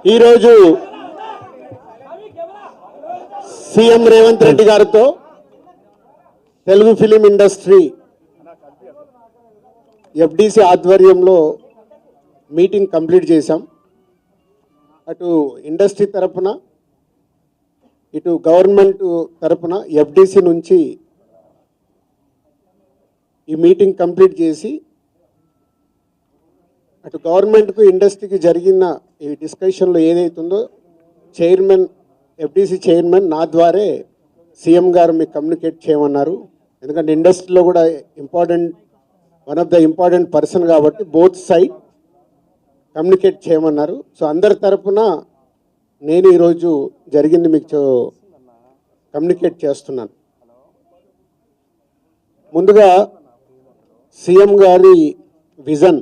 ఈరోజు సీఎం రేవంత్ రెడ్డి గారితో Telugu film industry FDC ఆధ్వర్యంలో మీటింగ్ కంప్లీట్ చేశాం. అటు ఇండస్ట్రీ తరపున ఇటు గవర్నమెంట్ తరపున ఎఫ్డిసి నుంచి ఈ మీటింగ్ కంప్లీట్ చేసి అటు గవర్నమెంట్కు ఇండస్ట్రీకి జరిగిన ఈ డిస్కషన్లో ఏదైతుందో చైర్మన్ ఎఫ్డిసి చైర్మన్ నా ద్వారే సీఎం గారు మీకు కమ్యూనికేట్ చేయమన్నారు. ఎందుకంటే ఇండస్ట్రీలో కూడా one of the important person కాబట్టి బోత్ సైడ్ కమ్యూనికేట్ చేయమన్నారు. సో అందరి తరపున నేను ఈరోజు జరిగింది మీకు కమ్యూనికేట్ చేస్తున్నాను. ముందుగా సీఎం గారి విజన్.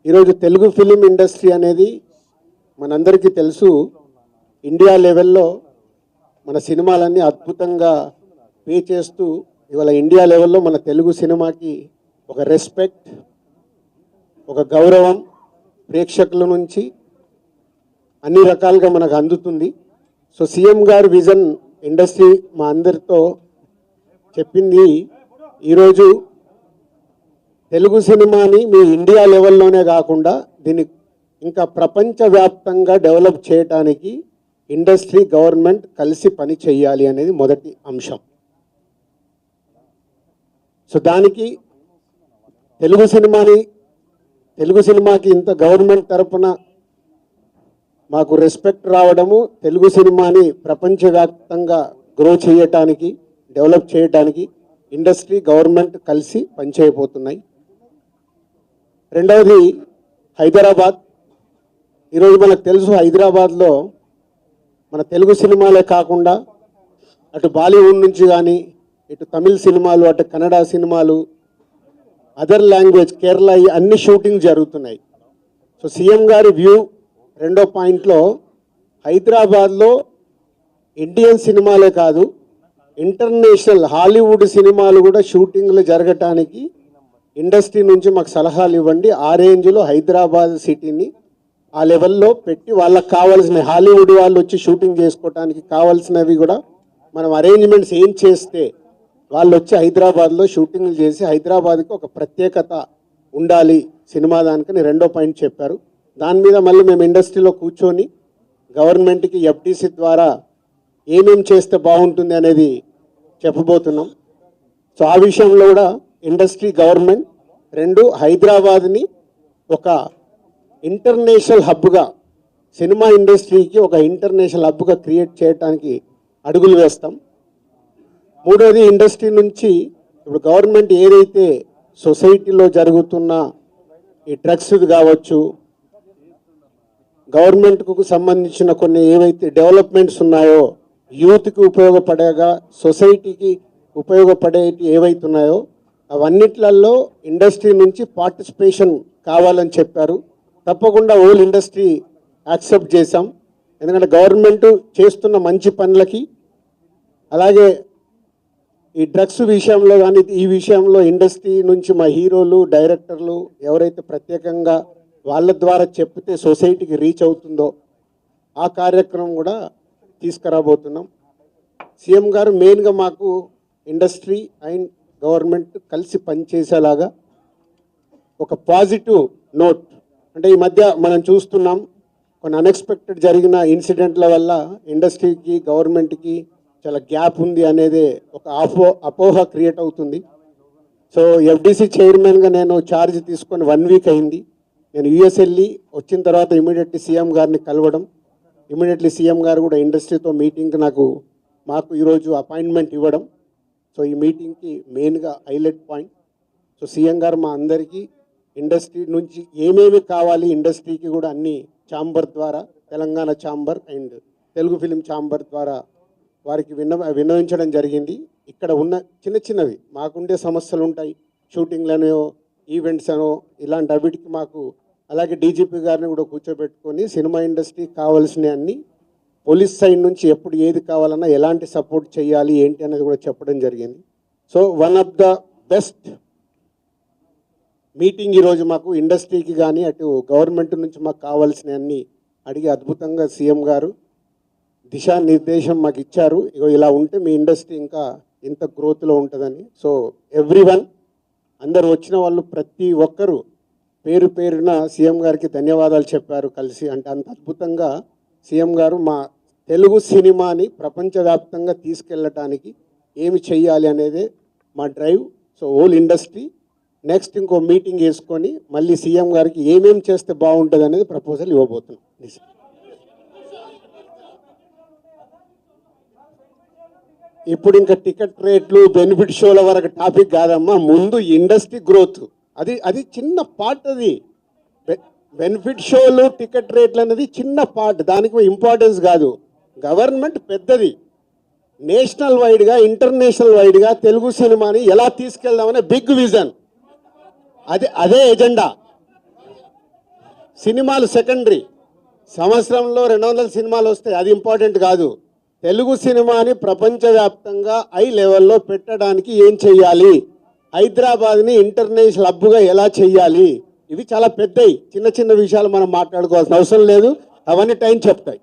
ఈరోజు తెలుగు ఫిలిం ఇండస్ట్రీ అనేది మనందరికీ తెలుసు, ఇండియా లెవెల్లో మన సినిమాలన్నీ అద్భుతంగా పే చేస్తూ ఇవాళ ఇండియా లెవెల్లో మన తెలుగు సినిమాకి ఒక రెస్పెక్ట్, ఒక గౌరవం ప్రేక్షకుల నుంచి అన్ని రకాలుగా మనకు అందుతుంది. సో సీఎం గారి విజన్ ఇండస్ట్రీ మా అందరితో చెప్పింది, ఈరోజు తెలుగు సినిమాని మీ ఇండియా లెవెల్లోనే కాకుండా దీన్ని ఇంకా ప్రపంచవ్యాప్తంగా డెవలప్ చేయడానికి ఇండస్ట్రీ గవర్నమెంట్ కలిసి పని చేయాలి అనేది మొదటి అంశం. సో దానికి తెలుగు సినిమాకి ఇంత గవర్నమెంట్ తరపున మాకు రెస్పెక్ట్ రావడము, తెలుగు సినిమాని ప్రపంచవ్యాప్తంగా గ్రో చేయటానికి, డెవలప్ చేయడానికి ఇండస్ట్రీ గవర్నమెంట్ కలిసి పనిచేయబోతున్నాయి. రెండవది హైదరాబాద్. ఈరోజు మనకు తెలుసు, హైదరాబాద్లో మన తెలుగు సినిమాలే కాకుండా అటు బాలీవుడ్ నుంచి కానీ ఇటు తమిళ్ సినిమాలు, అటు కన్నడ సినిమాలు, అదర్ లాంగ్వేజ్, కేరళ, అన్ని షూటింగ్ జరుగుతున్నాయి. సో సీఎం గారి వ్యూ రెండో పాయింట్లో హైదరాబాద్లో ఇండియన్ సినిమాలే కాదు, ఇంటర్నేషనల్ హాలీవుడ్ సినిమాలు కూడా షూటింగ్లు జరగటానికి ఇండస్ట్రీ నుంచి మాకు సలహాలు ఇవ్వండి. ఆ రేంజ్లో హైదరాబాద్ సిటీని ఆ లెవెల్లో పెట్టి వాళ్ళకి కావాల్సిన హాలీవుడ్ వాళ్ళు వచ్చి షూటింగ్ చేసుకోవటానికి కావాల్సినవి కూడా మనం అరేంజ్మెంట్స్ ఏం చేస్తే వాళ్ళు వచ్చి హైదరాబాద్లో షూటింగ్లు చేసి హైదరాబాద్కి ఒక ప్రత్యేకత ఉండాలి సినిమా దానికని రెండో పాయింట్ చెప్పారు. దాని మీద మళ్ళీ మేము ఇండస్ట్రీలో కూర్చొని గవర్నమెంట్కి ఎఫ్డిసి ద్వారా ఏమేం చేస్తే బాగుంటుంది అనేది చెప్పబోతున్నాం. సో ఆ విషయంలో కూడా ఇండస్ట్రీ గవర్నమెంట్ రెండు హైదరాబాద్ని ఒక ఇంటర్నేషనల్ హబ్గా, సినిమా ఇండస్ట్రీకి ఒక ఇంటర్నేషనల్ హబ్గా క్రియేట్ చేయడానికి అడుగులు వేస్తాం. మూడోది ఇండస్ట్రీ నుంచి ఇప్పుడు గవర్నమెంట్ ఏదైతే సొసైటీలో జరుగుతున్న ఈ డ్రగ్స్ కావచ్చు, గవర్నమెంట్కు సంబంధించిన కొన్ని ఏవైతే డెవలప్మెంట్స్ ఉన్నాయో, యూత్కి ఉపయోగపడేగా సొసైటీకి ఉపయోగపడేవి ఏవైతున్నాయో అవన్నిట్లలో ఇండస్ట్రీ నుంచి పార్టిసిపేషన్ కావాలని చెప్పారు. తప్పకుండా హోల్ ఇండస్ట్రీ యాక్సెప్ట్ చేశాం. ఎందుకంటే గవర్నమెంట్ చేస్తున్న మంచి పనులకి, అలాగే ఈ డ్రగ్స్ విషయంలో కానీ ఈ విషయంలో ఇండస్ట్రీ నుంచి మా హీరోలు, డైరెక్టర్లు ఎవరైతే ప్రత్యేకంగా వాళ్ళ ద్వారా చెప్తే సొసైటీకి రీచ్ అవుతుందో ఆ కార్యక్రమం కూడా తీసుకురాబోతున్నాం. సీఎం గారు మెయిన్గా మాకు ఇండస్ట్రీ అండ్ గవర్నమెంట్ కలిసి పనిచేసేలాగా ఒక పాజిటివ్ నోట్, అంటే ఈ మధ్య మనం చూస్తున్నాం కొన్ని అన్ఎక్స్పెక్టెడ్ జరిగిన ఇన్సిడెంట్ల వల్ల ఇండస్ట్రీకి గవర్నమెంట్కి చాలా గ్యాప్ ఉంది అనేది ఒక అపోహ క్రియేట్ అవుతుంది. సో ఎఫ్డిసి చైర్మన్గా నేను ఛార్జ్ తీసుకొని 1 వీక్ అయింది. నేను యూఎస్ వెళ్ళి వచ్చిన తర్వాత ఇమీడియట్లీ సీఎం గారిని కలవడం, ఇమీడియట్లీ సీఎం గారు కూడా ఇండస్ట్రీతో మీటింగ్కి మాకు ఈరోజు అపాయింట్మెంట్ ఇవ్వడం. సో ఈ మీటింగ్కి మెయిన్గా హైలైట్ పాయింట్. సో సీఎం గారు మా అందరికీ ఇండస్ట్రీ నుంచి ఏమేమి కావాలి, ఇండస్ట్రీకి కూడా అన్ని ఛాంబర్ ద్వారా, Telangana chamber and Telugu film chamber ద్వారా వారికి విన్నవించడం జరిగింది. ఇక్కడ ఉన్న చిన్నవి మాకుండే సమస్యలు ఉంటాయి, షూటింగ్లనో ఈవెంట్స్ అనో ఇలాంటి అవిటికి మాకు, అలాగే డీజీపీ గారిని కూడా కూర్చోబెట్టుకొని సినిమా ఇండస్ట్రీకి కావాల్సిన అన్ని పోలీస్ సైడ్ నుంచి ఎప్పుడు ఏది కావాలన్నా ఎలాంటి సపోర్ట్ చేయాలి ఏంటి అనేది కూడా చెప్పడం జరిగింది. So one of the best meeting ఈరోజు మాకు ఇండస్ట్రీకి కానీ అటు గవర్నమెంట్ నుంచి మాకు కావాల్సిన అన్ని అడిగి అద్భుతంగా సీఎం గారు దిశానిర్దేశం మాకు ఇచ్చారు. ఇగో ఇలా ఉంటే మీ ఇండస్ట్రీ ఇంకా ఇంత గ్రోత్లో ఉంటుందని. సో ఎవ్రీవన్, అందరు వచ్చిన వాళ్ళు ప్రతి ఒక్కరూ పేరు పేరున సీఎం గారికి ధన్యవాదాలు చెప్పారు కలిసి. అంటే అంత అద్భుతంగా సీఎం గారు మా తెలుగు సినిమాని ప్రపంచవ్యాప్తంగా తీసుకెళ్ళటానికి ఏమి చెయ్యాలి అనేదే మా drive. So whole industry next ఇంకో మీటింగ్ వేసుకొని మళ్ళీ సీఎం గారికి ఏమేమి చేస్తే బాగుంటుంది అనేది ప్రపోజల్ ఇవ్వబోతున్నాం. ఇప్పుడు ఇంకా టికెట్ రేట్లు బెనిఫిట్ షోల వరకు టాపిక్ కాదమ్మా, ముందు ఇండస్ట్రీ గ్రోత్ అది చిన్న పార్ట్. అది బెనిఫిట్ షోలు టికెట్ రేట్లు అనేది చిన్న పార్ట్, దానికి ఇంపార్టెన్స్ కాదు. గవర్నమెంట్ పెద్దది, నేషనల్ వైడ్గా ఇంటర్నేషనల్ వైడ్గా తెలుగు సినిమాని ఎలా తీసుకెళ్దామనే బిగ్ విజన్, అదే ఎజెండా. సినిమాలు సెకండరీ, సంవత్సరంలో 200 సినిమాలు వస్తాయి, అది ఇంపార్టెంట్ కాదు. తెలుగు సినిమాని ప్రపంచవ్యాప్తంగా హై లెవెల్లో పెట్టడానికి ఏం చెయ్యాలి, హైదరాబాద్ని ఇంటర్నేషనల్ హబ్గా ఎలా చెయ్యాలి, ఇవి చాలా పెద్దవి. చిన్న చిన్న విషయాలు మనం మాట్లాడుకోవాల్సిన అవసరం లేదు, అవన్నీ టైం చెప్తాయి.